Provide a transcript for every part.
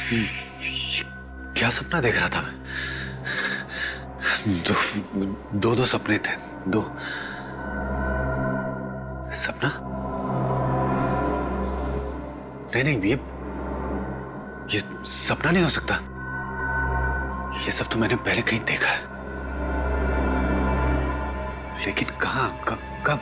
क्या सपना देख रहा था मैं? दो सपने थे। दो सपना? नहीं, ये सपना नहीं हो सकता। ये सब तो मैंने पहले कहीं देखा है, लेकिन कहाँ, कब?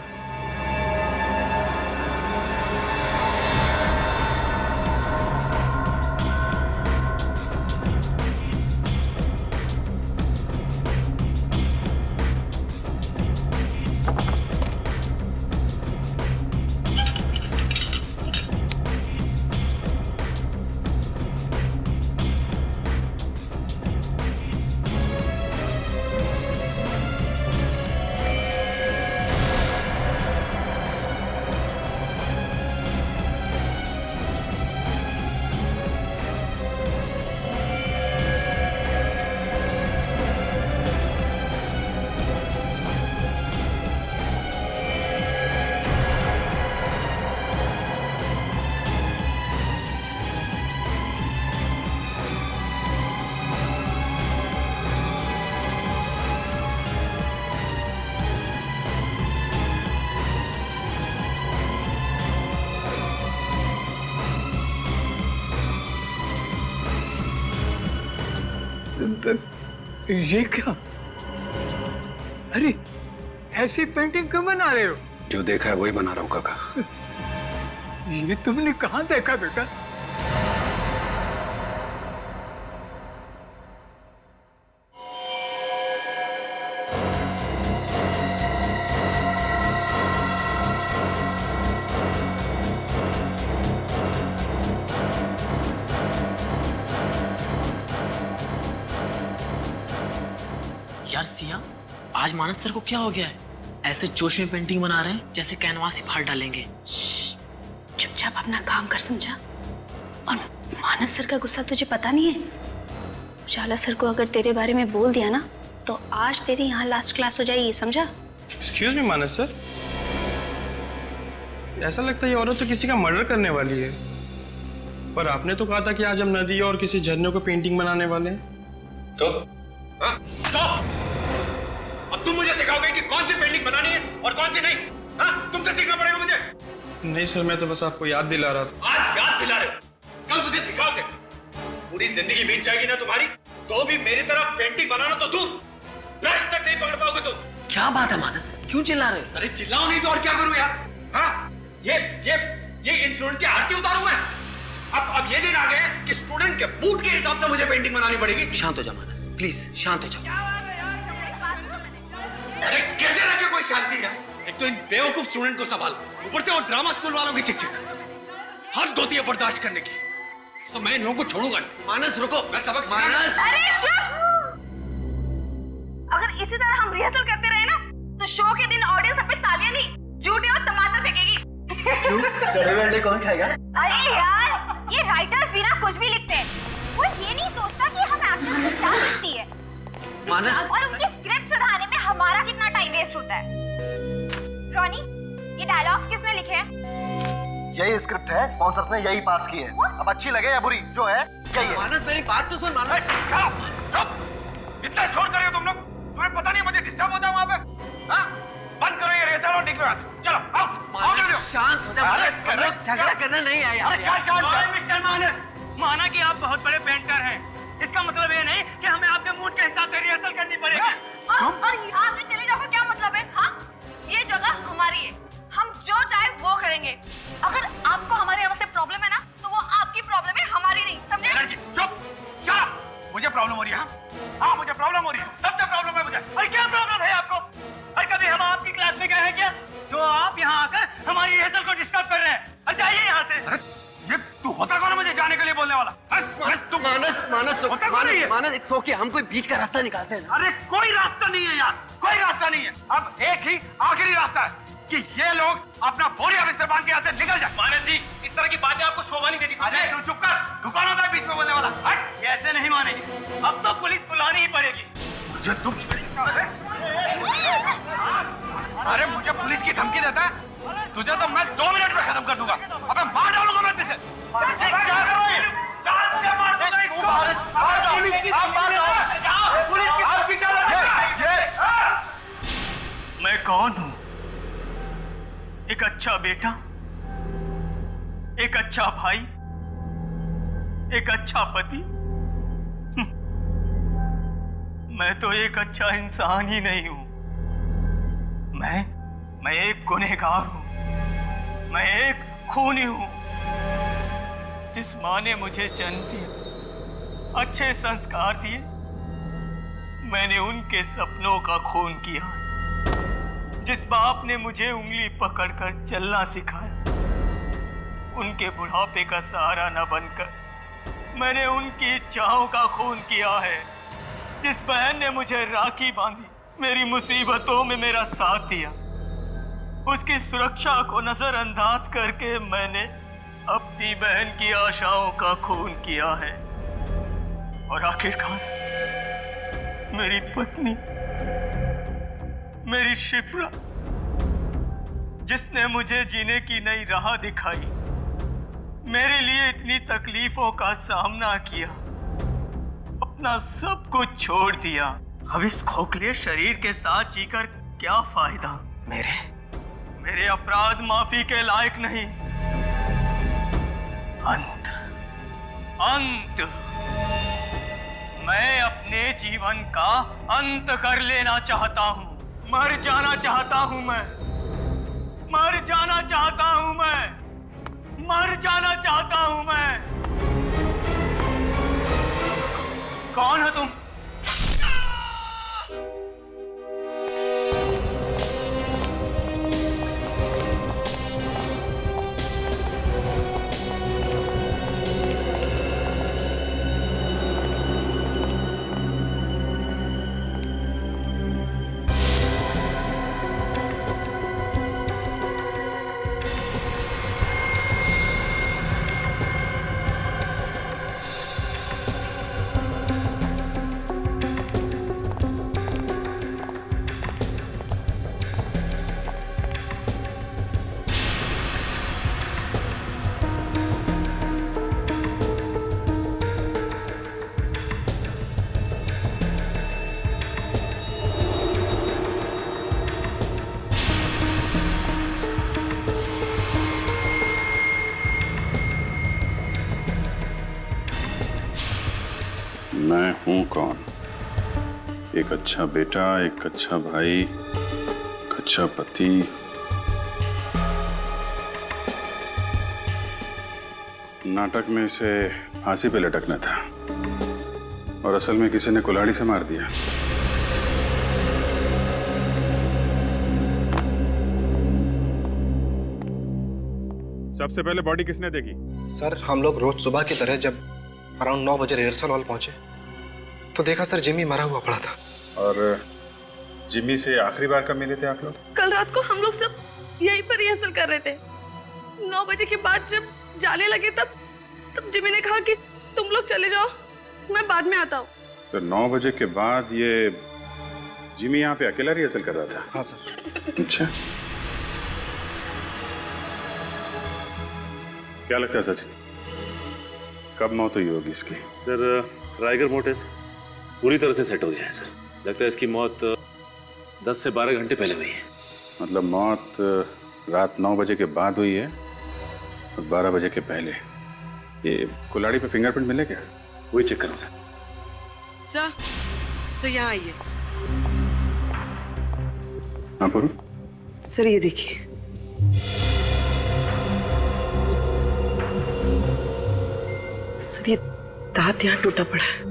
ये क्या? अरे ऐसी पेंटिंग क्यों बना रहे हो? जो देखा है वही बना रहा हूँ काका। ये तुमने कहाँ देखा बेटा? यार सिया, आज मानस सर को क्या हो गया है? ऐसे जोश में पेंटिंग बना रहे हैं जैसे कैनवास ही फाड़ डालेंगे। चुपचाप अपना काम कर, समझा? और मानस सर का गुस्सा तुझे पता नहीं है? उजाला सर को अगर तेरे बारे में बोल दिया ना तो आज तेरी यहाँ लास्ट क्लास हो जाएगी, समझा? एक्सक्यूज मी मानस सर, ऐसा लगता है ये औरत तो किसी का मर्डर करने वाली है। पर आपने तो कहा था कि आज हम नदी और किसी झरने को पेंटिंग बनाने वाले हैं। तो स्टॉप! अब तुम मुझे सिखाओगे कि कौन सी पेंटिंग बनानी है और कौन सी नहीं? हाँ, तुमसे सीखना पड़ेगा मुझे। नहीं सर, मैं तो बस आपको याद दिला रहा था। आज याद दिला रहे हो, कल मुझे सिखाओगे। पूरी जिंदगी बीत जाएगी ना तुम्हारी, तो भी मेरी तरफ पेंटिंग बनाना तो दूर, ब्रश तक नहीं पकड़ पाओगे तुम। क्या बात है मानस, क्यों चिल्ला रहे हो? अरे चिल्लाओ नहीं तो और क्या करूं यार? हाँ, ये इन स्टूडेंट की आरती उतारूं मैं? अब ये दिन आ गए कि स्टूडेंट के मूड के हिसाब से मुझे पेंटिंग बनानी पड़ेगी। शांत हो जा मानस, प्लीज शांत हो जा। अरे कैसे रखे कोई शांति है? एक तो इन बेवकूफ स्टूडेंट को संभाल, ऊपर से वो ड्रामा स्कूल वालों की चिक हद होती है बर्दाश्त करने की। तो मैं इन लोगों को छोड़ूंगा। मानस रुको, मैं सबक मानस! अरे चुप! अगर इसी तरह हम रिहर्सल करते रहे ना तो शो के दिन ऑडियंस अपने तालियां नहीं, जूते और टमाटर फेंकेगी। सड़े कौन खाएगा? अरे यार, ये राइटर्स भी ना कुछ भी लिखते हैं, वो ये नहीं सोचता कि हम एक्टर्स को क्या लिखती है मानस! और उनकी स्क्रिप्ट सुधारने में हमारा कितना टाइम वेस्ट होता है। रॉनी, ये डायलॉग्स किसने लिखे हैं? यही स्क्रिप्ट है, स्पॉन्सर्स ने यही पास की है। अब अच्छी लगे या बुरी, जो है यही है। मानस मेरी बात तो सुन मानस। चुप! इतना शोर कर रहे हो तुम लोग, तुम्हें पता नहीं मुझे डिस्टर्ब होता है वहां पे? हाँ? बंद करो ये रेसल और निकलो यहाँ से। चलो आउट। शांत हो जा मानस, हम लोग झगड़ा करने नहीं आए यहाँ पे। क्या शांत है? मिस्टर मानस, माना कि आप बहुत बड़े पेंटर हैं, इसका मतलब ये नहीं कि हमें आपके मूड के हिसाब से रिहर्सल करनी पड़ेगी। और यहाँ से चले जाओ, क्या मतलब है? हाँ, ये जगह हमारी है, हम जो चाहे वो करेंगे। अगर आपको हमारे यहाँ से प्रॉब्लम है ना तो वो आपकी प्रॉब्लम है, हमारी नहीं, समझे? लड़की चुप! शट! मुझे प्रॉब्लम हो रही है। हाँ, मुझे प्रॉब्लम हो रही है, सबसे प्रॉब्लम है मुझे। अरे क्या प्रॉब्लम है आपको? अरे कभी हम आपकी क्लास में गए हैं क्या जो आप यहाँ आकर हमारी रिहर्सल को डिस्टर्ब कर रहे हैं? अरे जाइए यहाँ से। अरे ये तू होता कौन है मुझे जाने के लिए बोलने वाला? मानस मानस इट्स ओके, हम कोई बीच का रास्ता निकालते हैं। अरे कोई रास्ता नहीं है यार, कोई रास्ता नहीं है। अब एक ही आखिरी रास्ता है कि ये लोग अपना बोरिया बिस्तर बांध के यहाँ से निकल जाए। मानस जी, इस तरह की बातें आपको शोभा नहीं देती। अरे तू चुप कर, दुकान होता है बीच में बोलने वाला। हट! ये ऐसे नहीं मानेगी, अब तो पुलिस बुलानी ही पड़ेगी। मुझे तुम अरे मुझे पुलिस की धमकी देता है? तुझे तो मैं 2 मिनट में खत्म कर दूंगा। अबे मार डालूंगा मैं तुझे। जान से मार दूंगा कौन हूं? एक अच्छा बेटा, एक अच्छा भाई, एक अच्छा पति? मैं तो एक अच्छा इंसान ही नहीं हूं। मैं एक गुनहगार हूं। मैं एक खूनी हूं। जिस मां ने मुझे जन्म दिया, अच्छे संस्कार दिए, मैंने उनके सपनों का खून किया। जिस बाप ने मुझे उंगली पकड़कर चलना सिखाया, उनके बुढ़ापे का सहारा न बनकर मैंने उनकी इच्छाओं का खून किया है। जिस बहन ने मुझे राखी बांधी, मेरी मुसीबतों में मेरा साथ दिया, उसकी सुरक्षा को नजरअंदाज करके मैंने अपनी बहन की आशाओं का खून किया है। और आखिरकार मेरी पत्नी, मेरी शिप्रा, जिसने मुझे जीने की नई राह दिखाई, मेरे लिए इतनी तकलीफों का सामना किया, अपना सब कुछ छोड़ दिया। अब इस खोखले शरीर के साथ जीकर क्या फायदा? मेरे अपराध माफी के लायक नहीं। अंत। मैं अपने जीवन का अंत कर लेना चाहता हूं। मर जाना चाहता हूं मैं। मर जाना चाहता हूं मैं। मर जाना चाहता हूं मैं। कौन हो तुम? मैं हूं कौन? एक अच्छा बेटा, एक अच्छा भाई, एक अच्छा पति। नाटक में इसे फांसी पे लटकना था और असल में किसी ने कुल्हाड़ी से मार दिया। सबसे पहले बॉडी किसने देखी? सर, हम लोग रोज सुबह की तरह जब अराउंड 9 बजे रिहर्सल हॉल पहुंचे तो देखा सर जिमी मरा हुआ पड़ा था। और जिमी से आखिरी बार कब मिले थे आप लोग? कल रात को हम लोग सब यहीं पर रिहर्सल कर रहे थे। 9 बजे के बाद जब जाने लगे तब जिमी ने कहा कि तुम लोग चले जाओ, मैं बाद में आता हूँ। तो 9 बजे के बाद ये जिमी यहाँ पे अकेला रिहर्सल कर रहा था? हाँ सर। अच्छा, क्या लगता है सचिन, कब मौत हुई होगी इसकी? सर, राइगर मोर्टिस पूरी तरह से सेट हो गया है सर। लगता है इसकी मौत 10 से 12 घंटे पहले हुई है। मतलब मौत रात 9 बजे के बाद हुई है और 12 बजे के पहले। ये कुल्हाड़ी पे फिंगरप्रिंट मिले क्या? वही चेक करो सर। सर यहाँ आइए। हाँ पूरू? सर ये देखिए। सर ये दांत यहाँ टूटा पड़ा है।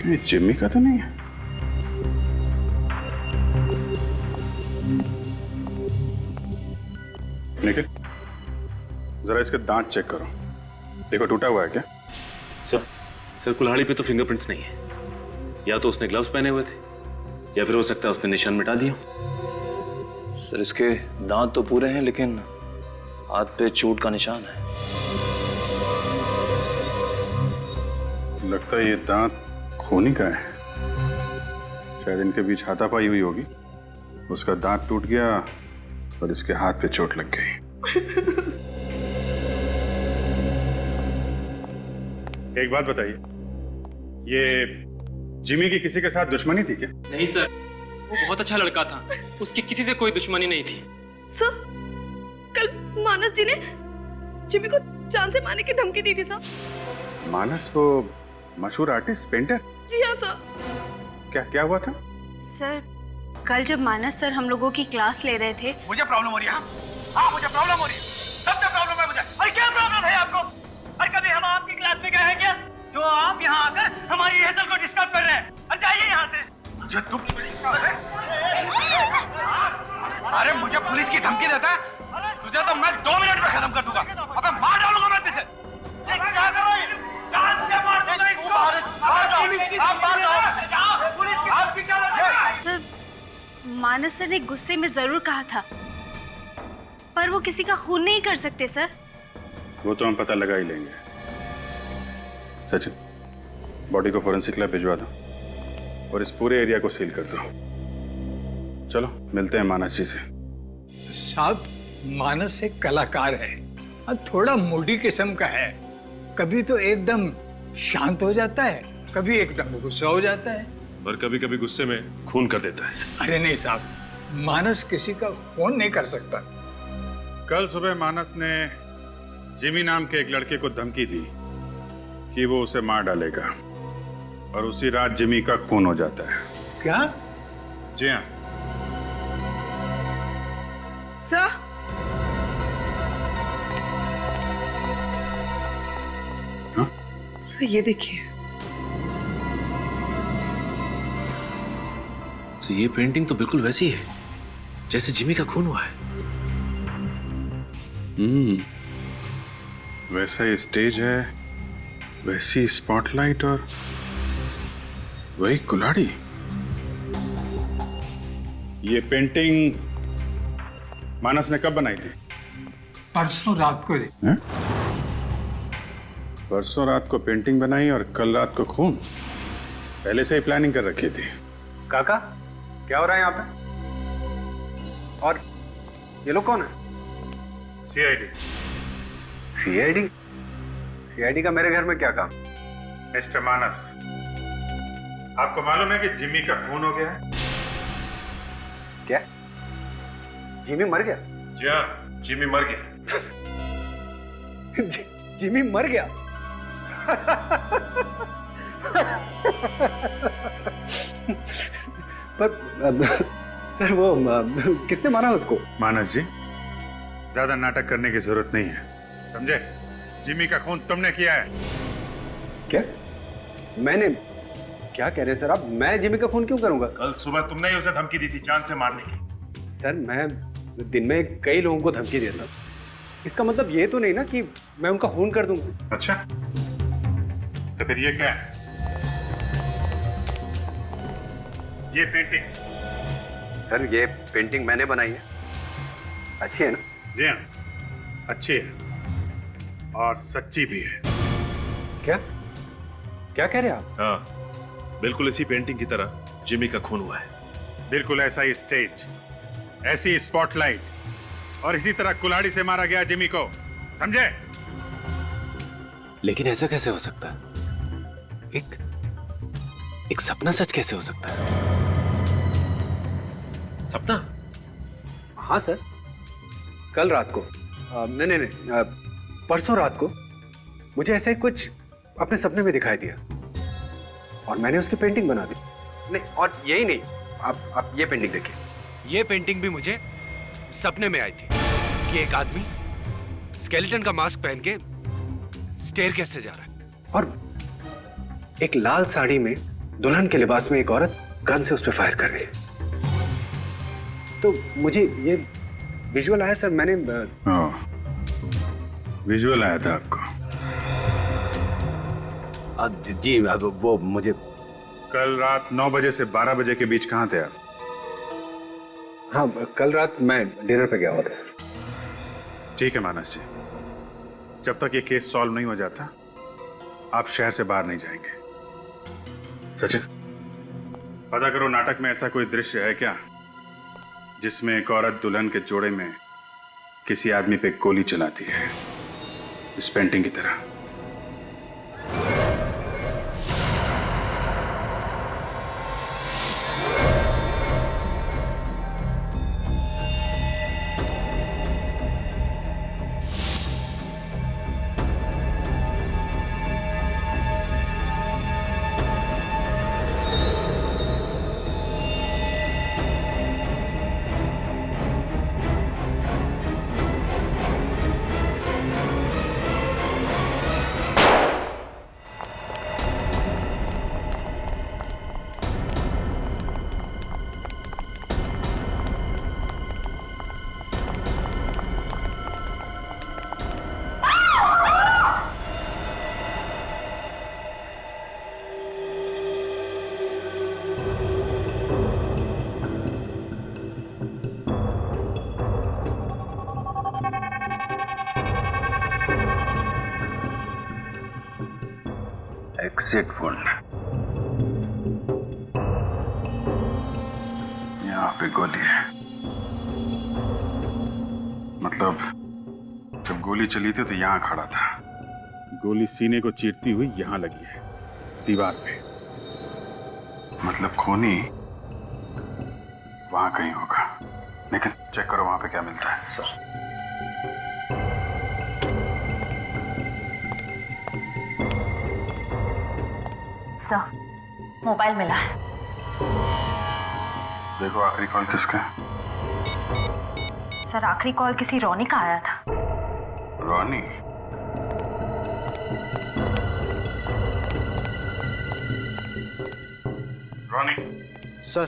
ये जिमी का तो नहीं है? निखिल, जरा इसके दांत चेक करो, देखो टूटा हुआ है क्या? सर कुल्हाड़ी पे तो फिंगरप्रिंट्स नहीं है। या तो उसने ग्लव्स पहने हुए थे या फिर हो सकता है उसने निशान मिटा दिया। सर इसके दांत तो पूरे हैं लेकिन हाथ पे चोट का निशान है। लगता है ये दांत खूनी का है। शायद इनके बीच हाथापाई हुई होगी, उसका दांत टूट गया और इसके हाथ पे चोट लग गई। एक बात बताइए, ये जिमी की किसी के साथ दुश्मनी थी क्या? नहीं सर, वो बहुत अच्छा लड़का था, उसकी किसी से कोई दुश्मनी नहीं थी। सर, कल मानस जी ने जिमी को जान से मारने की धमकी दी थी सर। मानस वो मशहूर आर्टिस्ट पेंटर? जी हाँ सर। क्या हुआ था? सर, कल जब मानस सर हम लोगों की क्लास ले रहे थे। मुझे प्रॉब्लम हो रही है। हाँ, मुझे प्रॉब्लम हो रही है। सबसे प्रॉब्लम है मुझे। अरे क्या प्रॉब्लम है आपको? अरे कभी हम आपकी क्लास में गए हैं क्या? जो आप यहाँ आकर हमारी रिहर्सल को डिस्टर्ब कर रहे हैं। अरे जाइए यहाँ से। मुझे तुम अरे मुझे पुलिस की धमकी देता है? तुझे तो मैं 2 मिनट में खत्म कर दूंगा। अबे मार डालूंगा मैं तुझे। सर, मानस सर ने गुस्से में जरूर कहा था, पर वो किसी का खून नहीं कर सकते सर। वो तो हम पता लगा ही लेंगे। सचिन, बॉडी को फोरेंसिक लैब भिजवा दो और इस पूरे एरिया को सील कर दो। चलो मिलते हैं मानस जी से। साहब, मानस एक कलाकार है और थोड़ा मूडी किस्म का है। कभी तो एकदम शांत हो जाता है, कभी एकदम गुस्सा हो जाता है, और कभी कभी गुस्से में खून कर देता है। अरे नहीं साहब, मानस किसी का खून नहीं कर सकता। कल सुबह मानस ने जिमी नाम के एक लड़के को धमकी दी कि वो उसे मार डालेगा, और उसी रात जिमी का खून हो जाता है। क्या? जी हाँ सर, सर ये देखिए। तो ये पेंटिंग तो बिल्कुल वैसी है जैसे जिमी का खून हुआ है। वैसा ही स्टेज है, वैसी स्पॉटलाइट और वही कुल्हाड़ी। ये पेंटिंग मानस ने कब बनाई थी? परसों रात को जी। परसों रात को पेंटिंग बनाई और कल रात को खून? पहले से ही प्लानिंग कर रखी थी। काका, क्या हो रहा है यहाँ पे? और ये लोग कौन है? सीआईडी। सीआईडी? सीआईडी का मेरे घर में क्या काम? मिस्टर मानस, आपको मालूम है कि जिमी का खून हो गया है? क्या? जिमी मर गया? जी हाँ, जिमी मर गया। जिमी मर गया? पर सर, वो किसने मारा उसको? मानस जी, ज्यादा नाटक करने की जरूरत नहीं है, समझे? जिमी का खून तुमने किया है। क्या? मैंने? क्या कह रहे हैं सर आप? मैं जिमी का खून क्यों करूंगा? कल सुबह तुमने ही उसे धमकी दी थी जान से मारने की। सर, मैं दिन में कई लोगों को धमकी देता, इसका मतलब ये तो नहीं ना कि मैं उनका खून कर दूंगा। अच्छा, तो फिर ये क्या है? ये पेंटिंग? सर, ये पेंटिंग मैंने बनाई है। अच्छी है ना? जी हाँ, अच्छी है और सच्ची भी है। क्या क्या कह रहे हैं आप? हाँ, बिल्कुल इसी पेंटिंग की तरह जिमी का खून हुआ है। बिल्कुल ऐसा ही स्टेज, ऐसी स्पॉटलाइट और इसी तरह कुल्हाड़ी से मारा गया जिमी को, समझे? लेकिन ऐसा कैसे हो सकता है? एक सपना सच कैसे हो सकता है? सपना? हाँ सर, कल रात को नहीं, परसों रात को मुझे ऐसा ही कुछ अपने सपने में दिखाई दिया और मैंने उसकी पेंटिंग बना दी। नहीं, और यही नहीं, आप ये पेंटिंग देखिए। ये पेंटिंग भी मुझे सपने में आई थी कि एक आदमी स्केलेटन का मास्क पहन के स्टेयरकेस से जा रहा है और एक लाल साड़ी में दुल्हन के लिबास में एक औरत गन से उस पर फायर कर रही है। तो मुझे ये विजुअल आया सर, मैंने विजुअल आया था आपको? जी, अब वो मुझे कल रात 9 बजे से 12 बजे के बीच कहाँ थे आप? हाँ, कल रात मैं डिनर पे गया हुआ था सर। ठीक है मानस जी, जब तक ये केस सॉल्व नहीं हो जाता आप शहर से बाहर नहीं जाएंगे। सचिन, पता करो नाटक में ऐसा कोई दृश्य है क्या जिसमें एक औरत दुल्हन के जोड़े में किसी आदमी पे गोली चलाती है, इस पेंटिंग की तरह। एग्जिट वुंड, यहाँ पे गोली है। मतलब जब गोली चली थी तो यहाँ खड़ा था। गोली सीने को चीरती हुई यहाँ लगी है, दीवार पे। मतलब खूनी वहां कहीं होगा, लेकिन चेक करो वहां पे क्या मिलता है। सर मोबाइल मिला है। देखो आखिरी कॉल किसका है? सर आखिरी कॉल किसी रोनी का आया था। रोनी? रोनी सर,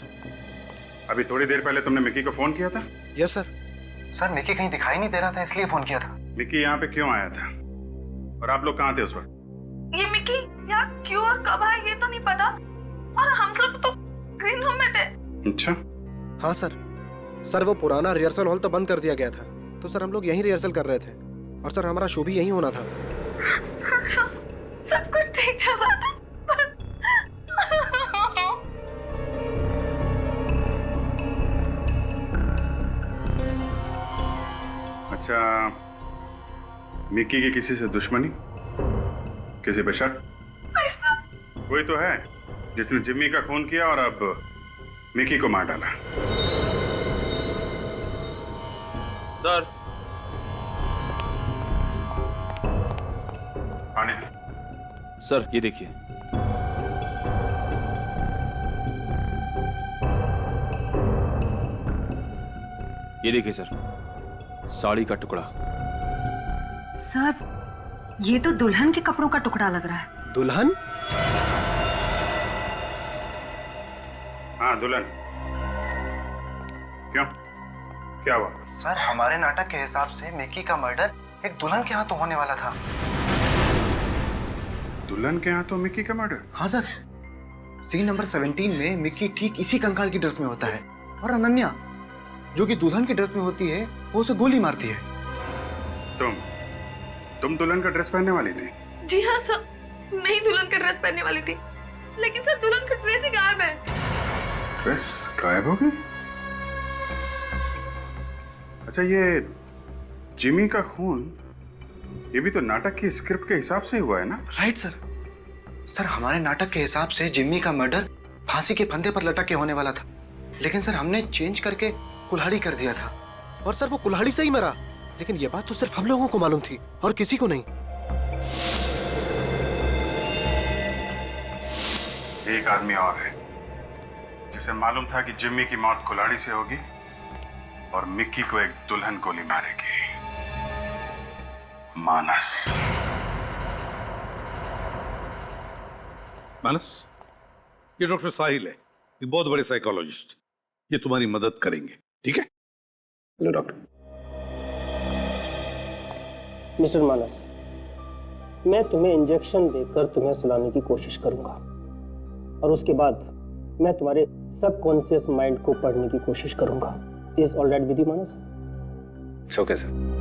अभी थोड़ी देर पहले तुमने मिकी को फोन किया था? Yes sir. सर मिकी कहीं दिखाई नहीं दे रहा था, इसलिए फोन किया था। मिकी यहाँ पे क्यों आया था और आप लोग कहाँ थे उस वक्त? ये मिकी यहाँ क्यों और कब आया ये तो नहीं पता, और हम सब तो ग्रीन रूम में थे। अच्छा। हाँ सर। सर वो पुराना रिहर्सल हॉल तो बंद कर दिया गया था, तो सर हम लोग यहीं रिहर्सल कर रहे थे, और सर हमारा शो भी यहीं होना था। सब कुछ ठीक चल रहा था। अच्छा, मिकी की किसी से दुश्मनी, किसी पे शक? कोई तो है जिसने जिम्मी का खून किया और अब मिकी को मार डाला। सर पानी। सर ये देखिए। ये देखिए सर, साड़ी का टुकड़ा। सर ये तो दुल्हन के कपड़ों का टुकड़ा लग रहा है। दुल्हन? हाँ दुल्हन। क्यों, क्या हुआ? सर हमारे नाटक के हिसाब से मिकी का मर्डर एक दुल्हन के हाथों होने वाला था। दुल्हन के हाथों मिकी का मर्डर? हाँ सर। सीन नंबर 17 में मिकी ठीक इसी कंकाल की ड्रेस में होता है, और अनन्या जो कि दुल्हन की ड्रेस में होती है वो उसे गोली मारती है। तुम दुल्हन का ड्रेस पहनने वाली थी? जी हाँ सर, मैं ही दुल्हन का ड्रेस पहनने वाली थी, लेकिन सर दुल्हन का ड्रेस ही गायब है। ड्रेस गायब हो गई? अच्छा, ये जिमी का खून, ये भी तो नाटक की स्क्रिप्ट के हिसाब से हुआ है ना? Right sir. सर हमारे नाटक के हिसाब से जिम्मी का मर्डर फांसी के फंदे पर लटक के होने वाला था, लेकिन सर हमने चेंज करके कुल्हाड़ी कर दिया था, और सर वो कुल्हाड़ी से ही मरा। लेकिन ये बात तो सिर्फ हम लोगों को मालूम थी और किसी को नहीं। एक आदमी और है जिसे मालूम था कि जिम्मी की मौत कुल्हाड़ी से होगी और मिक्की को एक दुल्हन गोली मारेगी। मानस। मानस, ये डॉक्टर साहिल है, ये बहुत बड़े साइकोलॉजिस्ट, ये तुम्हारी मदद करेंगे, ठीक है? Hello doctor. मिस्टर मानस, मैं तुम्हें इंजेक्शन देकर तुम्हें सुलाने की कोशिश करूंगा, और उसके बाद मैं तुम्हारे सबकॉन्शियस माइंड को पढ़ने की कोशिश करूंगा। Is all right with you Manas? It's okay sir.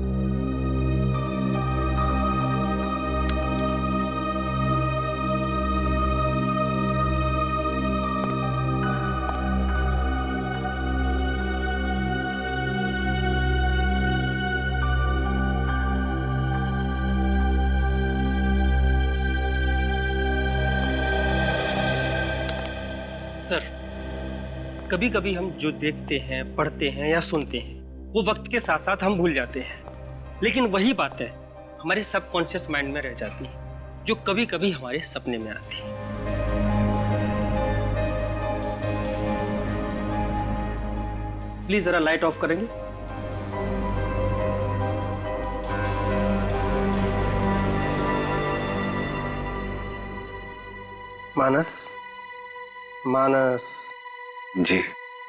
Sir, कभी कभी हम जो देखते हैं, पढ़ते हैं या सुनते हैं वो वक्त के साथ साथ हम भूल जाते हैं, लेकिन वही बातें हमारे सबकॉन्शियस माइंड में रह जाती हैं, जो कभी कभी हमारे सपने में आती हैं। प्लीज जरा लाइट ऑफ करेंगे? मानस, मानस जी।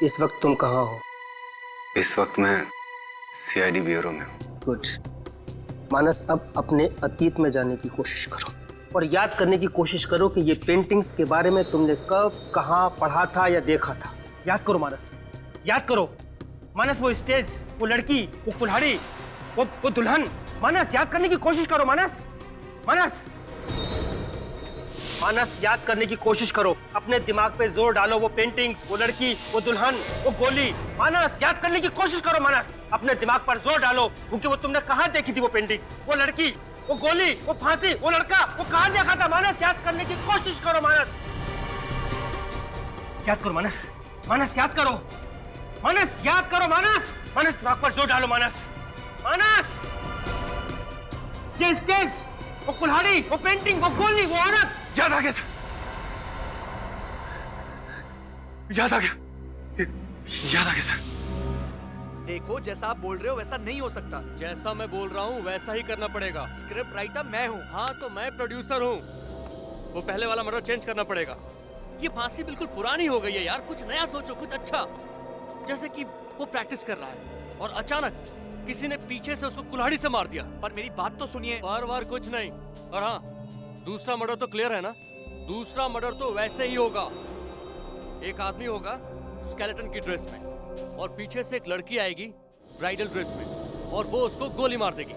इस वक्त तुम कहाँ हो? इस वक्त मैं सीआईडी ब्यूरो में हूँ। गुड। मानस, अब अपने अतीत में जाने की कोशिश करो और याद करने की कोशिश करो कि ये पेंटिंग्स के बारे में तुमने कब, कहाँ पढ़ा था या देखा था। याद करो मानस, याद करो मानस। वो स्टेज, वो लड़की, वो कुल्हाड़ी, वो दुल्हन। मानस, याद करने की कोशिश करो मानस। मानस, मानस, याद करने की कोशिश करो, अपने दिमाग पे जोर डालो। वो पेंटिंग्स, वो लड़की, वो दुल्हन, वो गोली। मानस, याद करने की कोशिश करो मानस, अपने दिमाग पर जोर डालो, क्योंकि वो तुमने कहाँ देखी थी वो पेंटिंग्स, वो लड़की, वो गोली, वो फांसी, वो लड़का, वो कहाँ देखा था? मानस, याद करने की कोशिश करो मानस, याद करो मानस, मानस याद करो, मानस याद करो, मानस, मानस दिमाग पर जोर डालो मानस, मानस। ये स्टेज, वो कुल्हाड़ी, वो पेंटिंग, वो गोली, वो औरत, याद आ गया सर, याद आ गया, याद आ गया सर। देखो, जैसा आप बोल रहे हो वैसा नहीं हो सकता। जैसा मैं बोल रहा हूँ वैसा ही करना पड़ेगा। स्क्रिप्ट राइटर मैं हूँ। हाँ तो मैं प्रोड्यूसर हूँ। वो पहले वाला मर्डर चेंज करना पड़ेगा। ये फांसी बिल्कुल पुरानी हो गई है यार, कुछ नया सोचो, कुछ अच्छा। जैसे कि वो प्रैक्टिस कर रहा है और अचानक किसी ने पीछे से उसको कुल्हाड़ी से मार दिया। पर मेरी बात तो सुनिए। बार कुछ नहीं। और हाँ, दूसरा मर्डर तो क्लियर है ना? दूसरा मर्डर तो वैसे ही होगा। एक आदमी होगा स्केलेटन की ड्रेस में और पीछे से एक लड़की आएगी ब्राइडल ड्रेस में और वो उसको गोली मार देगी।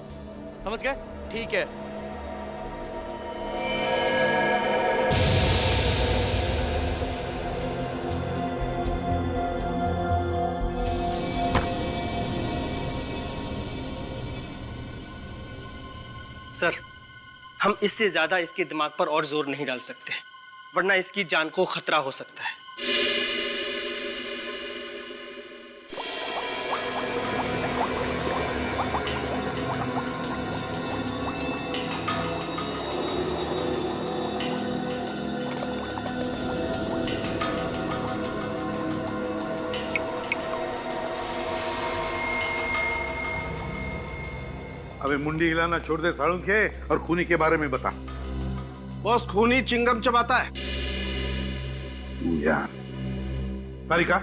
समझ गए? ठीक है। सर, हम इससे ज्यादा इसके दिमाग पर और जोर नहीं डाल सकते, वरना इसकी जान को खतरा हो सकता है। अबे मुंडी हिलाना छोड़ दे साड़ू के और खूनी के बारे में बता। बॉस, खूनी चिंगम चबाता है। यार कारिका,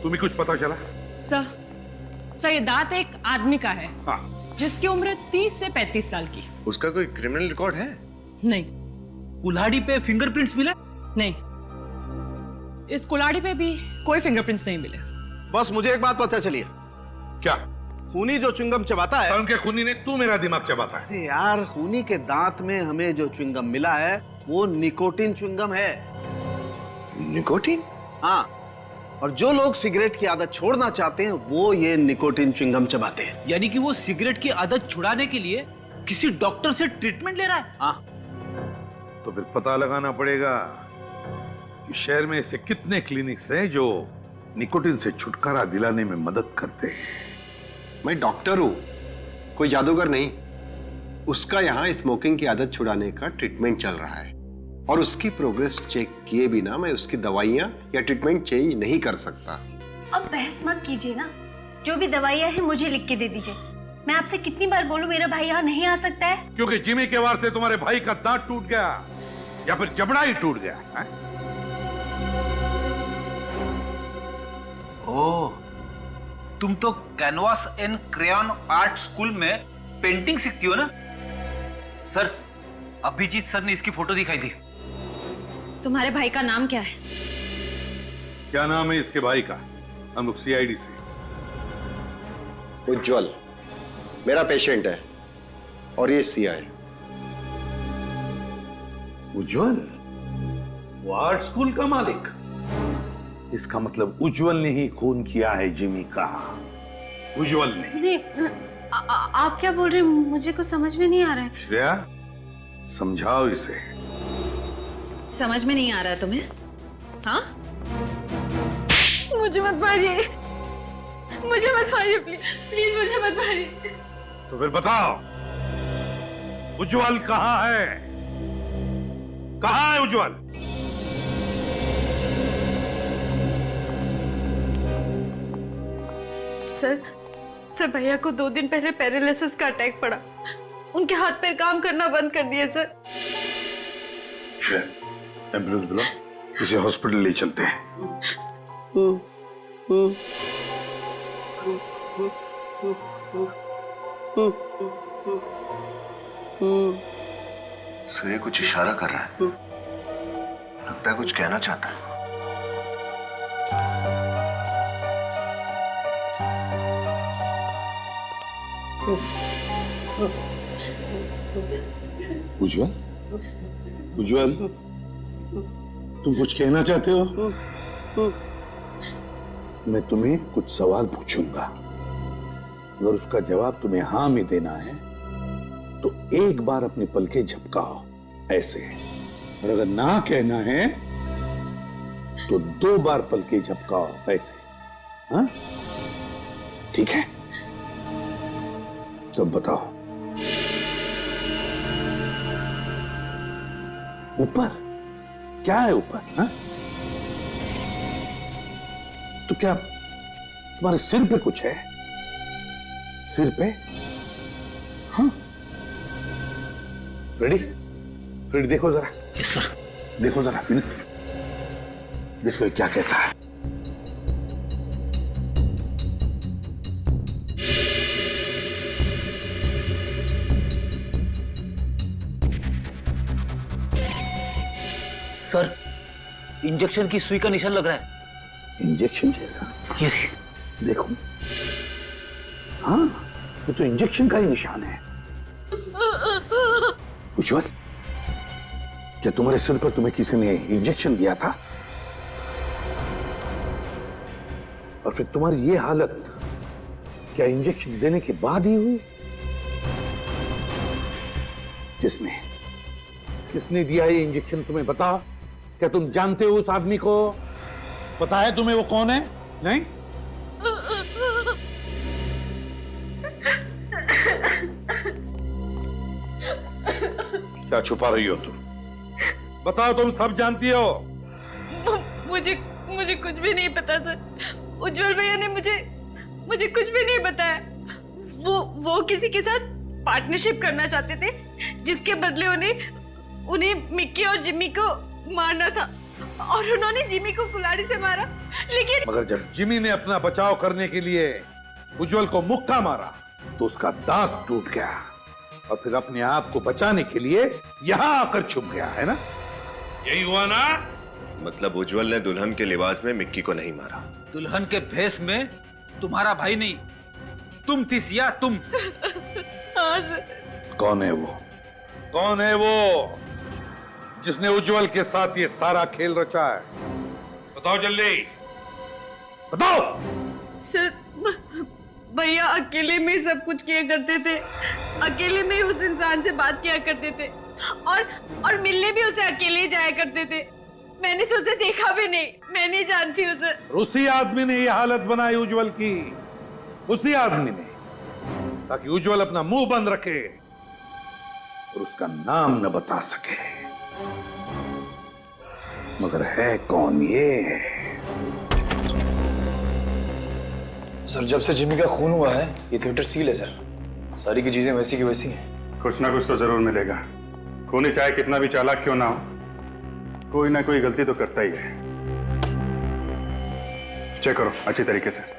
तुम्हें कुछ पता चला? सर ये दांत एक आदमी का है। हाँ। जिसकी उम्र 30 से 35 साल की। उसका कोई क्रिमिनल रिकॉर्ड है? नहीं। कुल्हाड़ी पे फिंगरप्रिंट्स मिले? नहीं, इस कुल्हाड़ी पे भी कोई फिंगरप्रिंट्स नहीं मिले। बॉस, मुझे एक बात पता चली है। क्या? खूनी जो च्युइंगम चबाता है। उनके खूनी ने तू मेरा दिमाग चबाता है। अरे यार, खूनी के दांत में हमें जो च्युइंगम मिला है वो निकोटिन च्युइंगम है। निकोटिन? हाँ, और जो लोग सिगरेट की आदत छोड़ना चाहते हैं वो ये निकोटिन च्युइंगम चबाते हैं। यानी कि वो सिगरेट की आदत छुड़ाने के लिए किसी डॉक्टर से ट्रीटमेंट ले रहा है? हाँ। तो फिर पता लगाना पड़ेगा कि शहर में ऐसे कितने क्लिनिक्स हैं जो निकोटिन से छुटकारा दिलाने में मदद करते हैं। मैं डॉक्टर हूं, कोई जादूगर नहीं। उसका यहाँ स्मोकिंग की आदत छुड़ाने का ट्रीटमेंट चल रहा है और उसकी प्रोग्रेस चेक किए बिना मैं उसकी दवाइयाँ या ट्रीटमेंट चेंज नहीं कर सकता। अब बहस मत कीजिए ना, जो भी दवाइयाँ हैं मुझे लिख के दे दीजिए। मैं आपसे कितनी बार बोलूं मेरा भाई यहाँ नहीं आ सकता है? क्योंकि जिमी के वार से तुम्हारे भाई का दांत टूट गया या फिर जबड़ा ही टूट गया है? ओह, तुम तो canvas and crayon art school में पेंटिंग सीखती हो ना? सर, अभिजीत सर ने इसकी फोटो दिखाई थी। तुम्हारे भाई का नाम क्या है? क्या नाम है इसके भाई का? हम लोग सीआईडी से। उज्जवल मेरा पेशेंट है और ये सिया है। उज्जवल? वो आर्ट स्कूल का मालिक? इसका मतलब उज्जवल ने ही खून किया है जिमी का। उज्जवल ने। नहीं, आप क्या बोल रहे हैं? मुझे कुछ समझ में नहीं आ रहा है। श्रेया, समझाओ इसे। समझ में नहीं आ रहा है तुम्हें? हाँ? मुझे मत मारिए, मुझे मत मारिए, प्लीज प्लीज मुझे मत मारिए। तो फिर बताओ, उज्जवल कहाँ है? कहाँ है उज्जवल? सर भैया को 2 दिन पहले पैरालिसिस का अटैक पड़ा। उनके हाथ पैर काम करना बंद कर दिए सर। एम्बुलेंस बुलाओ, इसे हॉस्पिटल ले चलते हैं। सूर्य कुछ इशारा कर रहा है, लगता है कुछ कहना चाहता है। उज्जवल, उज्जवल, तुम कुछ कहना चाहते हो? मैं तुम्हें कुछ सवाल पूछूंगा, अगर उसका जवाब तुम्हें हाँ में देना है तो एक बार अपने पलके झपकाओ ऐसे, और अगर ना कहना है तो 2 बार पलके झपकाओ ऐसे। हाँ, ठीक है? तो बताओ, ऊपर क्या है? ऊपर हाँ? तो क्या तुम्हारे सिर पे कुछ है? सिर पे? हाँ, फ्रेडी, फ्रेडी देखो जरा। Yes sir. देखो जरा विनीत, देखो ये क्या कहता है। सर, इंजेक्शन की सुई का निशान लग रहा है। इंजेक्शन जैसा? ये देखो, हाँ, ये तो इंजेक्शन का ही निशान है। उज्जवल, क्या तुम्हारे सिर पर तुम्हें किसी ने इंजेक्शन दिया था? और फिर तुम्हारी ये हालत क्या इंजेक्शन देने के बाद ही हुई? किसने दिया ये इंजेक्शन तुम्हें बताओ? क्या तुम जानते हो उस आदमी को? पता है तुम्हें वो कौन है? नहीं? क्या छुपा रही हो तुम? बताओ, तुम सब जानती हो। मुझे कुछ भी नहीं पता सर। उज्जवल भैया ने मुझे कुछ भी नहीं बताया। वो किसी के साथ पार्टनरशिप करना चाहते थे, जिसके बदले उन्हें मिक्की और जिम्मी को मारना था, और उन्होंने जिम्मी को कुल्हाड़ी से मारा। लेकिन मगर जब जिम्मी ने अपना बचाव करने के लिए उज्जवल को मुक्का मारा तो उसका दांत टूट गया, और फिर अपने आप को बचाने के लिए यहां आकर छुप गया, है ना? यही हुआ ना? मतलब उज्जवल ने दुल्हन के लिबास में मिक्की को नहीं मारा? दुल्हन के भेष में तुम्हारा भाई नहीं, तुम थी सिया, तुम। हाँ सर। कौन है वो? कौन है वो जिसने उज्जवल के साथ ये सारा खेल रचा है? बताओ जल्दी, बताओ। सर, भैया अकेले में सब कुछ किया करते थे, अकेले में उस इंसान से बात किया करते थे, और मिलने भी उसे अकेले जाया करते थे। मैंने तो उसे देखा भी नहीं, मैं नहीं जानती उसे। उसी आदमी ने ये हालत बनाई उज्जवल की, उसी आदमी ने, ताकि उज्जवल अपना मुंह बंद रखे और उसका नाम न बता सके। मगर है कौन ये? सर, जब से जिम्मी का खून हुआ है ये थिएटर सील है सर। सारी की चीजें वैसी की वैसी हैं। कुछ ना कुछ तो जरूर मिलेगा। खूनी चाहे कितना भी चालाक क्यों ना हो, कोई ना कोई गलती तो करता ही है। चेक करो अच्छी तरीके से।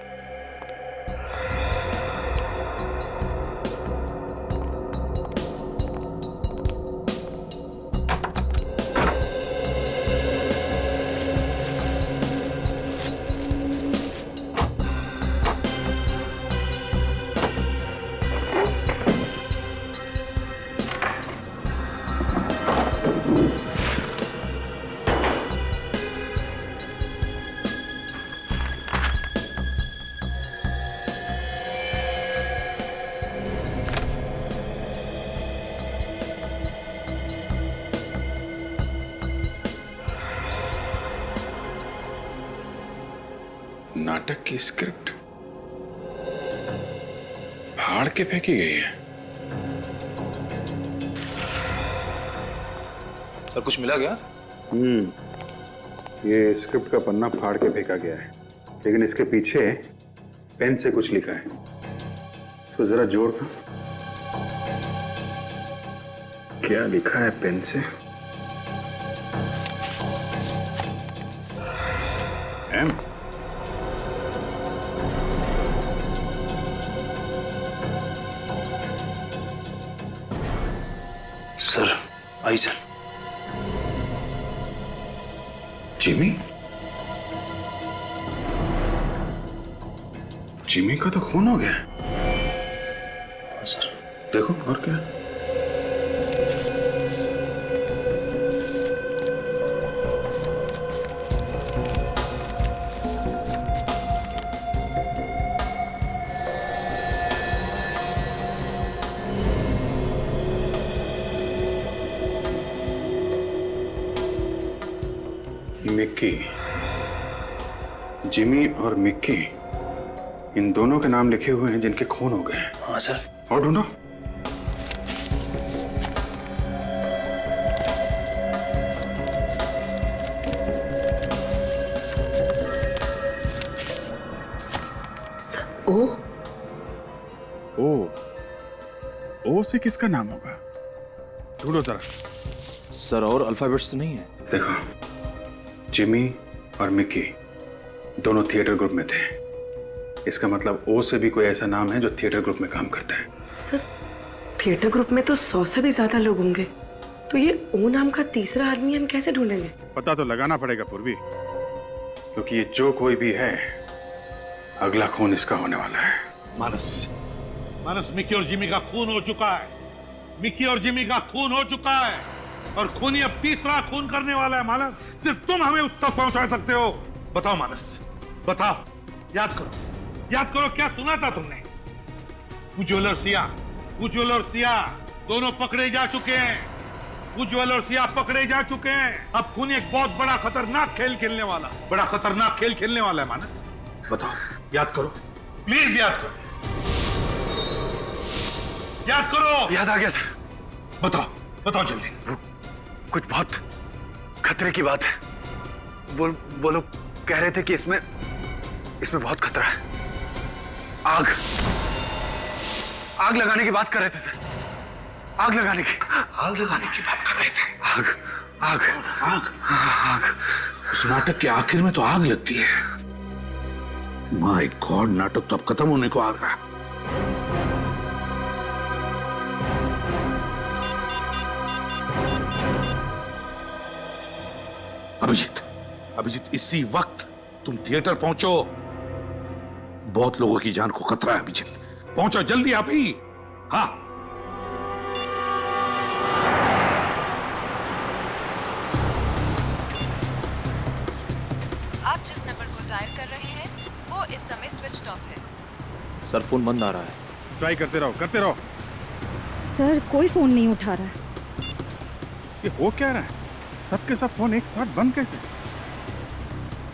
नाटक की स्क्रिप्ट फाड़ के फेंकी गई है। सर, कुछ मिला क्या? ये स्क्रिप्ट का पन्ना फाड़ के फेंका गया है, लेकिन इसके पीछे पेन से कुछ लिखा है। तो जरा जोड़ कर, क्या लिखा है पेन से? एम। सर, आई सर। जिमी? जिमी का तो खून हो गया। सर देखो, और क्या? मिक्की, जिमी और मिक्की, इन दोनों के नाम लिखे हुए हैं जिनके खून हो गए। हाँ सर। और ढूंढो। ओ से किसका नाम होगा? ढूंढो जरा। सर और अल्फाबेट्स तो नहीं है? देखो, जिमी और मिक्की दोनों थिएटर ग्रुप में थे। इसका मतलब ओ से भी कोई ऐसा नाम है जो थिएटर ग्रुप में काम करता है। सर, थिएटर ग्रुप में तो 100 से भी ज्यादा लोग होंगे, तो ये ओ नाम का तीसरा आदमी हम कैसे ढूंढेंगे? पता तो लगाना पड़ेगा पूर्वी, क्योंकि ये जो कोई भी है, अगला खून इसका होने वाला है। मानस, मिक्की और जिमी का खून हो चुका है। मिक्की और जिमी का खून हो चुका है और खूनी अब तीसरा खून करने वाला है। मानस, सिर्फ तुम हमें उस तक पहुंचा सकते हो। बताओ मानस, बताओ, याद करो क्या सुना था तुमने? उज्ज्वल और सिया दोनों पकड़े जा चुके हैं। उज्ज्वल और सिया पकड़े जा चुके हैं। अब खूनी एक बहुत बड़ा खतरनाक खेल खेलने वाला है। मानस, बताओ, याद करो, प्लीज याद करो। याद आ गया सर। बताओ जल्दी। कुछ बहुत खतरे की बात है। वो लोग कह रहे थे कि इसमें बहुत खतरा है। आग लगाने की बात कर रहे थे सर। आग लगाने की बात कर रहे थे। आग। उस नाटक के आखिर में तो आग लगती है। माय गॉड, नाटक तो अब खत्म होने को आ रहा है। अभिजीत, इसी वक्त तुम थिएटर पहुंचो। बहुत लोगों की जान को खतरा है। अभिजीत, पहुंचो जल्दी आप ही। हाँ। आप जिस नंबर को डायल कर रहे हैं वो इस समय स्विच ऑफ है। सर फोन बंद आ रहा है। ट्राई करते रहो। सर कोई फोन नहीं उठा रहा है। ये हो क्या रहा है? सबके सब फोन एक साथ बंद कैसे?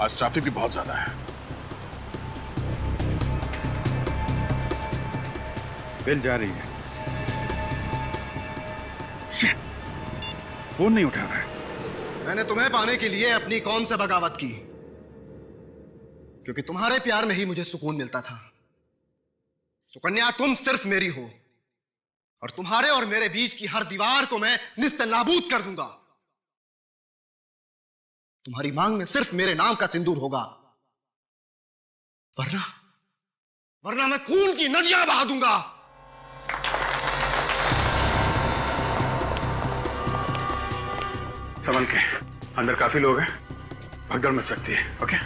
आज ट्रैफिक भी बहुत ज्यादा है। बेल जा रही है। शिट, फोन नहीं उठा रहा है। मैंने तुम्हें पाने के लिए अपनी कौम से बगावत की, क्योंकि तुम्हारे प्यार में ही मुझे सुकून मिलता था। सुकन्या, तुम सिर्फ मेरी हो और तुम्हारे और मेरे बीच की हर दीवार को मैं निस्त नाबूद कर दूंगा। तुम्हारी मांग में सिर्फ मेरे नाम का सिंदूर होगा, वरना मैं खून की नदियां बहा दूंगा। संभल के, अंदर काफी लोग हैं, भगदड़ मच सकती है। ओके?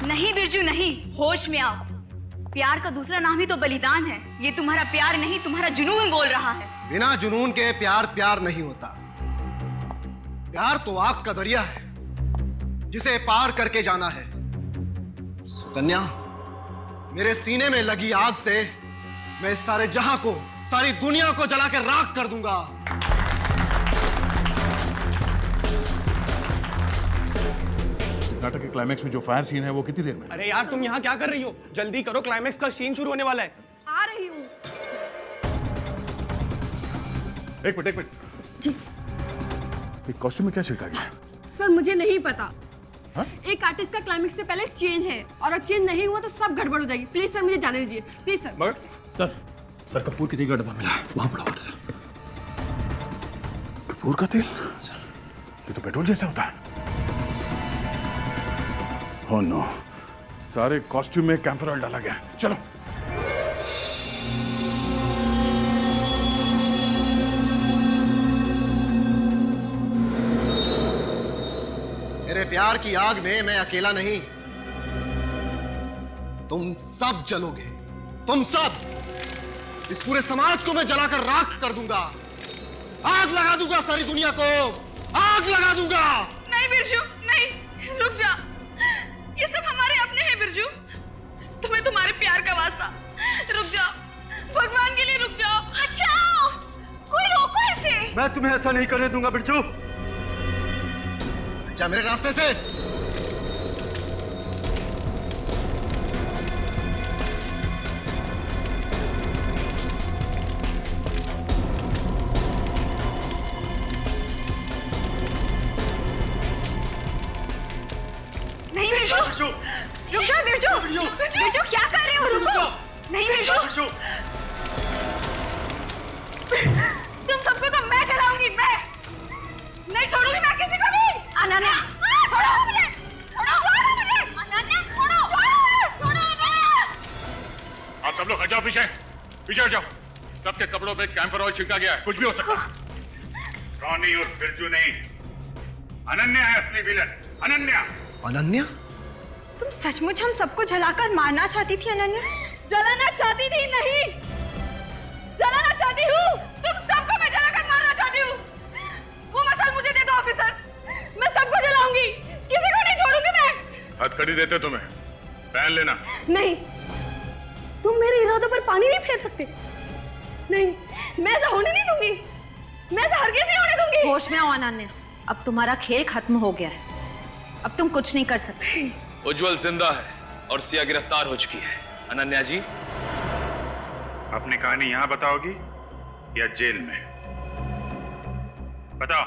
नहीं बिरजू नहीं, होश में आओ। प्यार का दूसरा नाम ही तो बलिदान है। ये तुम्हारा प्यार नहीं, तुम्हारा जुनून बोल रहा है। बिना जुनून के प्यार नहीं होता। प्यार तो आग का दरिया है जिसे पार करके जाना है। सुकन्या, मेरे सीने में लगी आग से मैं इस सारे जहां को, सारी दुनिया को जलाकर राख कर दूंगा। इस नाटक के क्लाइमैक्स में जो फायर सीन है वो कितनी देर में? अरे यार, तुम यहाँ क्या कर रही हो? जल्दी करो, क्लाइमैक्स का सीन शुरू होने वाला है। आ रही हूँ। एक मिनट जी। कॉस्ट्यूम में क्या छिड़का गया? सर मुझे नहीं पता। हा? एक आर्टिस्ट का क्लाइमेक्स से पहले चेंज है और अगर चेंज नहीं हुआ तो सब गड़बड़ हो जाएगी। प्लीज सर मुझे जाने दीजिए, प्लीज सर। मगर सर कपूर की तेल का डब्बा मिला, वहां पड़ा हुआ सर। कपूर का तेल? ये तो पेट्रोल जैसा होता है। ओह नो, सारे कॉस्ट्यूम में कैम्फर ऑयल डाला गया। चलो। मेरे प्यार की आग में मैं अकेला नहीं, तुम सब जलोगे। तुम सब। इस पूरे समाज को मैं जलाकर राख कर दूंगा। आग लगा दूंगा सारी दुनिया को। आग लगा दूंगा। नहीं बिरजू, नहीं, रुक जा। ये सब हमारे अपने हैं बिरजू। तुम्हें तुम्हारे प्यार का वास्ता। रुक जाओ, भगवान के लिए रुक जाओ। बचाओ, कोई रोको इसे। मैं तुम्हें ऐसा नहीं करने दूंगा बिरजू। जा मेरे रास्ते से। नहीं बिरजू, रुक जाओ बिरजू। बिरजू क्या कर रहे हो? रुको। नहीं बिरजू, तुम सबको तो मैं चलाऊंगी। मैं नहीं छोड़ूंगी मैं किसी को भी। अनन्या छोड़ो मुझे, छोड़ो मुझे। अनन्या छोड़ो, छोड़ो मुझे। आप सब लोग हट जाओ, पीछे पीछे हट जाओ। सबके कपड़ों पे कैंपर ऑयल छिड़का गया है, कुछ भी हो सकता है। रॉनी और बिरजू नहीं, अनन्या है असली विलन। अनन्या। अनन्या? तुम सचमुच हम सबको जलाकर मारना चाहती थी अनन्या? जलाना चाहती थी? नहीं, जलाना चाहती हूँ। तुम सबको मैं जलाकर मारना चाहती हूँ। वो मशाल मुझे दे दो ऑफिसर, मैं सबको जलाऊंगी, किसी को नहीं छोड़ूंगी मैं। हथकड़ी देते तुम्हें, पहन लेना। नहीं, तुम मेरे इरादों पर पानी नहीं फेर सकते। नहीं, मैं ऐसा होने नहीं दूंगी, मैं ऐसा हरगिज़ नहीं होने दूंगी। होश में आओ अनन्या, अब तुम्हारा खेल खत्म हो गया है, अब तुम कुछ नहीं कर सकते। उज्जवल जिंदा है और सिया गिरफ्तार हो चुकी है। अनन्या जी, अपनी कहानी यहां बताओगी या जेल में? बताओ,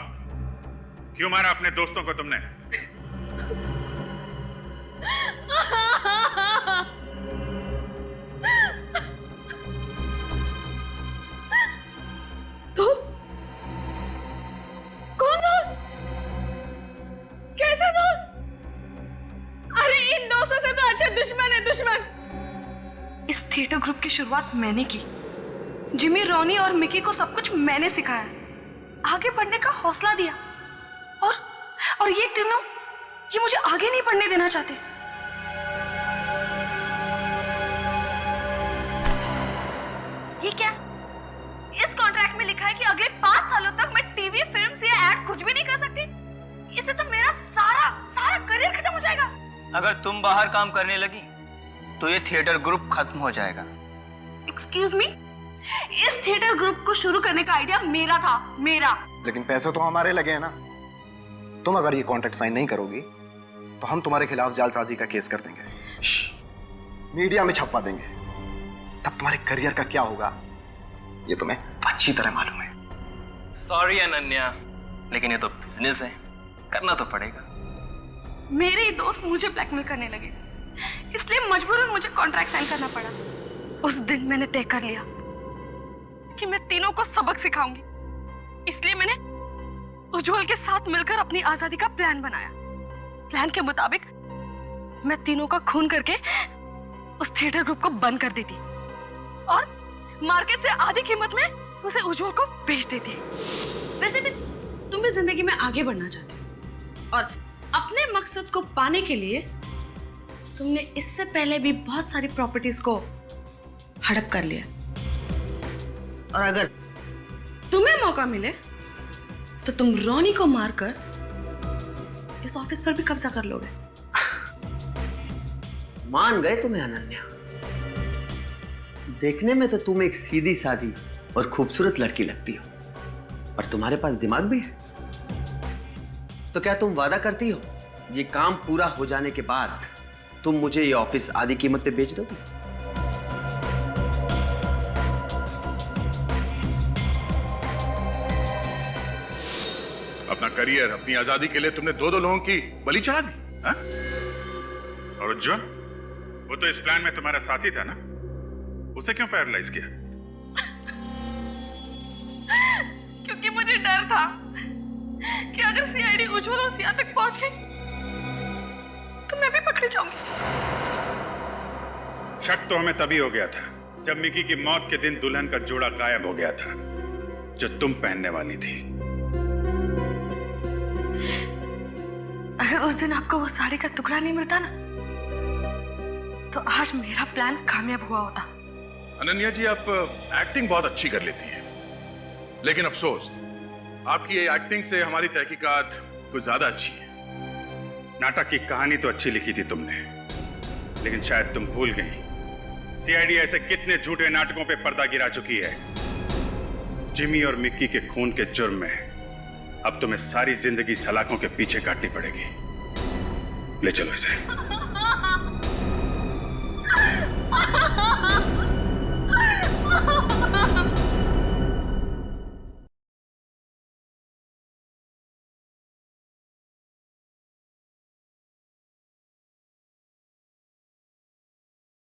क्यों मारा अपने दोस्तों को तुमने? दोस्त? कौन दोस्त? कैसे दोस्त? अरे इन दोस्तों से तो अच्छा दुश्मन है, दुश्मन। इस थिएटर ग्रुप की शुरुआत मैंने की। जिमी, रॉनी और मिकी को सब कुछ मैंने सिखाया, आगे बढ़ने का हौसला दिया, और ये तीनों ये मुझे आगे नहीं बढ़ने देना चाहते। ये क्या? इस कॉन्ट्रैक्ट में लिखा है कि अगले 5 सालों तक मैं टीवी, फिल्म या एड कुछ भी नहीं कर सकती। इससे तो मेरा सारा करियर खत्म हो जाएगा। अगर तुम बाहर काम करने लगी तो ये थिएटर ग्रुप खत्म हो जाएगा। एक्सक्यूज मी, इस थिएटर ग्रुप को शुरू करने का आइडिया मेरा था, मेरा। लेकिन पैसे तो हमारे लगे हैं ना। तुम अगर ये कॉन्ट्रैक्ट साइन नहीं करोगी तो हम तुम्हारे खिलाफ जालसाजी का केस कर देंगे, मीडिया में छपवा देंगे। तब तुम्हारे करियर का क्या होगा ये तुम्हें अच्छी तरह मालूम है। सॉरी अनन्या, लेकिन ये तो बिजनेस है, करना तो पड़ेगा। मेरे ही दोस्त मुझे ब्लैकमेल करने लगे, इसलिए मजबूरन मुझे कॉन्ट्रैक्ट साइन करना पड़ा। उस दिन मैंने तय कर लिया कि मैं तीनों को सबक सिखाऊंगी, इसलिए मैंने उज्जवल के साथ मिलकर अपनी आजादी का प्लान बनाया। प्लान के मुताबिक मैं तीनों का खून करके उस थिएटर ग्रुप को बंद कर देती और मार्केट से आधी कीमत में उसे उज्जवल को बेच देती। वैसे भी तुम भी जिंदगी में आगे बढ़ना चाहते हो और अपने मकसद को पाने के लिए तुमने इससे पहले भी बहुत सारी प्रॉपर्टीज को हड़प कर लिया, और अगर तुम्हें मौका मिले तो तुम रॉनी को मारकर इस ऑफिस पर भी कब्जा कर लोगे। मान गए तुम्हें अनन्या। देखने में तो तुम एक सीधी सादी और खूबसूरत लड़की लगती हो, और तुम्हारे पास दिमाग भी है। तो क्या तुम वादा करती हो ये काम पूरा हो जाने के बाद तुम मुझे ये ऑफिस आधी कीमत पे बेच दोगी? अपना करियर, अपनी आजादी के लिए तुमने 2 लोगों की बलि चढ़ा दी, हा? और उज्जवल, वो तो इस प्लान में तुम्हारा साथी था ना, उसे क्यों पैरालाइज किया? क्योंकि मुझे डर था कि अगर सीआईडी उज्जवल और सिया तक पहुंच गई तो मैं भी पकड़ी जाऊंगी। शक तो हमें तभी हो गया था जब मिकी की मौत के दिन दुल्हन का जोड़ा गायब हो गया था जो तुम पहनने वाली थी। अगर उस दिन आपको वो साड़ी का टुकड़ा नहीं मिलता ना, तो आज मेरा प्लान कामयाब हुआ होता। अनन्या जी, आप एक्टिंग बहुत अच्छी कर लेती हैं, लेकिन अफसोस आपकी ये एक्टिंग से हमारी तहकीकात कुछ ज्यादा अच्छी है। नाटक की कहानी तो अच्छी लिखी थी तुमने, लेकिन शायद तुम भूल गई सीआईडी ऐसे कितने झूठे नाटकों पे पर्दा गिरा चुकी है। जिमी और मिक्की के खून के जुर्म में अब तुम्हें सारी जिंदगी सलाखों के पीछे काटनी पड़ेगी। ले चलो इसे।